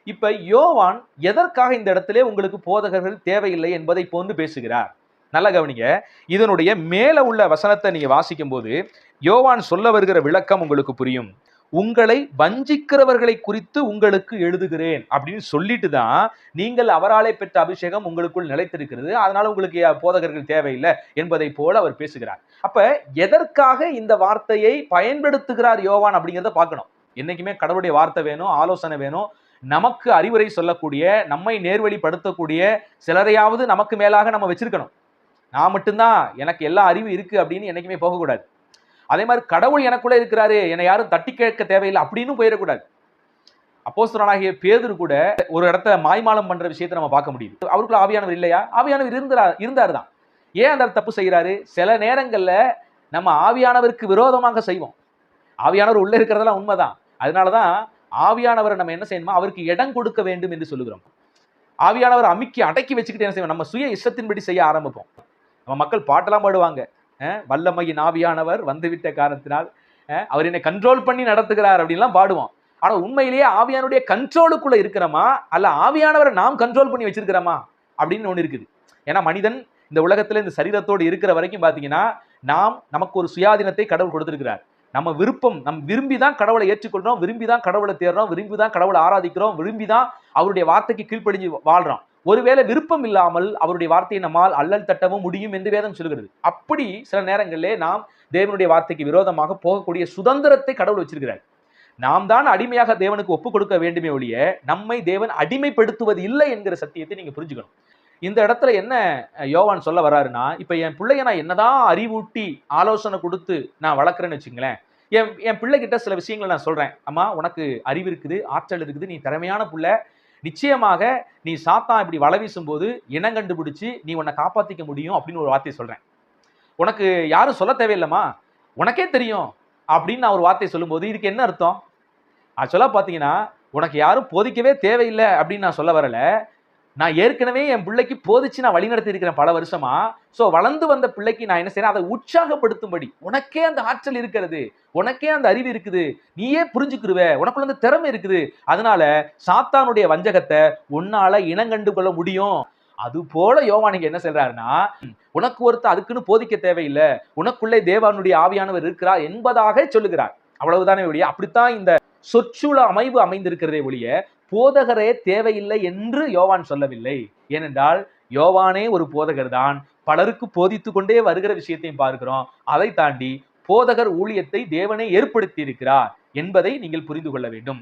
இப்ப யோவான் எதற்காக இந்த இடத்திலே உங்களுக்கு போதகர்கள் தேவையில்லை என்பதை போன்று பேசுகிறார்? நல்ல கவனிங்க. இதனுடைய மேல உள்ள வசனத்தை நீங்க வாசிக்கும் போது யோவான் சொல்ல வருகிற விளக்கம் உங்களுக்கு புரியும். உங்களை வஞ்சிக்கிறவர்களை குறித்து உங்களுக்கு எழுதுகிறேன் அப்படின்னு சொல்லிட்டு தான் நீங்கள் அவராலே பெற்ற அபிஷேகம் உங்களுக்குள் நிலைத்திருக்கிறது, அதனால உங்களுக்கு போதகர்கள் தேவையில்லை என்பதை போல அவர் பேசுகிறார். அப்ப எதற்காக இந்த வார்த்தையை பயன்படுத்துகிறார் யோவான் அப்படிங்கிறத பார்க்கணும். என்னைக்குமே கடவுளுடைய வார்த்தை வேணும், ஆலோசனை வேணும், நமக்கு அறிவுரை சொல்லக்கூடிய, நம்மை நேர்வழிப்படுத்தக்கூடிய சிலரையாவது நமக்கு மேலாக நம்ம வச்சிருக்கணும். நான் மட்டும்தான் எனக்கு எல்லா அறிவு இருக்கு அப்படின்னு என்னைக்குமே போகக்கூடாது. அதே மாதிரி கடவுள் எனக்குள்ள இருக்கிறாரு, என்னை யாரும் தட்டி கேட்க தேவையில்லை அப்படின்னு போயிடக்கூடாது. அப்போஸ்தலனாகிய பேதுரு கூட ஒரு இடத்துல மாய்மாலம் பண்ற விஷயத்தை நம்ம பார்க்க முடியுது. அவருக்குள்ள ஆவியானவர் இல்லையா? ஆவியானவர் இருந்தார் தான். ஏன் அந்த தப்பு செய்யறாரு? சில நேரங்கள்ல நம்ம ஆவியானவருக்கு விரோதமாக செய்வோம். ஆவியானவர் உள்ள இருக்கிறதெல்லாம் உண்மைதான். அதனாலதான் ஆவியானவரை நம்ம என்ன செய்யணுமா, அவருக்கு இடம் கொடுக்க வேண்டும் என்று சொல்லுகிறோம். ஆவியானவர் அமுக்கி அடக்கி வச்சுக்கிட்டு என்ன செய்வோம், நம்ம சுய இஷ்டத்தின்படி செய்ய ஆரம்பிப்போம். நம்ம மக்கள் பாட்டெல்லாம் பாடுவாங்க, வல்லமையின் ஆவியானவர் வந்துவிட்ட காரணத்தினால் அவர் என்னை கண்ட்ரோல் பண்ணி நடத்துகிறார் அப்படின்லாம் பாடுவோம். ஆனா உண்மையிலேயே ஆவியானுடைய கண்ட்ரோலுக்குள்ள இருக்கிறோமா, அல்ல ஆவியானவரை நாம் கண்ட்ரோல் பண்ணி வச்சிருக்கிறோமா அப்படின்னு ஒண்ணு இருக்குது. ஏன்னா மனிதன் இந்த உலகத்துல இந்த சரீரத்தோடு இருக்கிற வரைக்கும் பாத்தீங்கன்னா நமக்கு ஒரு சுயாதீனத்தை கடவுள் கொடுத்திருக்கிறார். நம்ம விருப்பம், விரும்பி தான் கடவுளை ஏற்றுக்கொள்றோம், விரும்பி தான் கடவுளை தேடுறோம், விரும்பி தான் கடவுளை ஆராதிக்கிறோம், விரும்பி தான் அவருடைய வார்த்தைக்கு கீழ்ப்படிஞ்சு வாழ்றோம். ஒருவேளை விருப்பம் இல்லாமல் அவருடைய வார்த்தையை நம்மால் அல்லல் தட்டவும் முடியும் என்று வேதம் சொல்கிறது. அப்படி சில நேரங்களிலே நாம் தேவனுடைய வார்த்தைக்கு விரோதமாக போகக்கூடிய சுதந்திரத்தை கடவுள் வச்சிருக்கிறார். நாம் தான் அடிமையாக தேவனுக்கு ஒப்புக் கொடுக்க வேண்டுமே ஒழிய நம்மை தேவன் அடிமைப்படுத்துவது இல்லை என்கிற சத்தியத்தை நீங்க புரிஞ்சுக்கணும். இந்த இடத்துல என்ன யோவான் சொல்ல வர்றாருன்னா, இப்ப என் பிள்ளைய நான் என்னதான் அறிவூட்டி ஆலோசனை கொடுத்து நான் வளர்க்குறேன்னு வச்சுங்களேன், என் பிள்ளைகிட்ட சில விஷயங்களை நான் சொல்றேன். அம்மா, உனக்கு அறிவு இருக்குது, ஆற்றல் இருக்குது, நீ திறமையான பிள்ளை, நிச்சயமாக நீ சாத்தான் இப்படி வலை வீசும் போது இனம் கண்டுபிடிச்சு நீ உன்னை காப்பாத்திக்க முடியும் அப்படின்னு ஒரு வார்த்தையை சொல்றேன். உனக்கு யாரும் சொல்ல தேவையில்லைம்மா, உனக்கே தெரியும் அப்படின்னு நான் ஒரு வார்த்தையை சொல்லும் போது இதுக்கு என்ன அர்த்தம்? ஆக்சுவலா பாத்தீங்கன்னா உனக்கு யாரும் போதிக்கவே தேவையில்லை அப்படின்னு நான் சொல்ல வரல. நான் ஏற்கனவே என் பிள்ளைக்கு போதிச்சு நான் வழிநடத்தி இருக்கிறேன் பல வருஷமா. சோ வளர்ந்து வந்த பிள்ளைக்கு நான் என்ன செய்யறேன், அதை உற்சாகப்படுத்தும்படி, உனக்கே அந்த ஆற்றல் இருக்கிறது, உனக்கே அந்த அறிவு இருக்குது, நீயே புரிஞ்சுக்கிருவ, உனக்குள்ள அந்த திறமை இருக்குது, அதனால சாத்தானுடைய வஞ்சகத்தை உன்னால இனங்கண்டு கொள்ள முடியும். அது போல யோவானுக்கு என்ன சொல்றாருன்னா, உனக்கு ஒருத்தர் அதுக்குன்னு போதிக்க தேவையில்லை, உனக்குள்ளே தேவனுடைய ஆவியானவர் இருக்கிறார் என்பதாக சொல்லுகிறார். அவ்வளவுதானே ஒழிய, அப்படித்தான் இந்த சொற்சூழ அமைவு அமைந்திருக்கிறதே ஒழிய போதகரே தேவையில்லை என்று யோவான் சொல்லவில்லை. ஏனென்றால் யோவானே ஒரு போதகர் தான், பலருக்கு போதித்து கொண்டே வருகிற விஷயத்தையும் பார்க்கிறோம். அதை தாண்டி போதகர் ஊழியத்தை தேவனே ஏற்படுத்தி இருக்கிறார் என்பதை நீங்கள் புரிந்து கொள்ள வேண்டும்.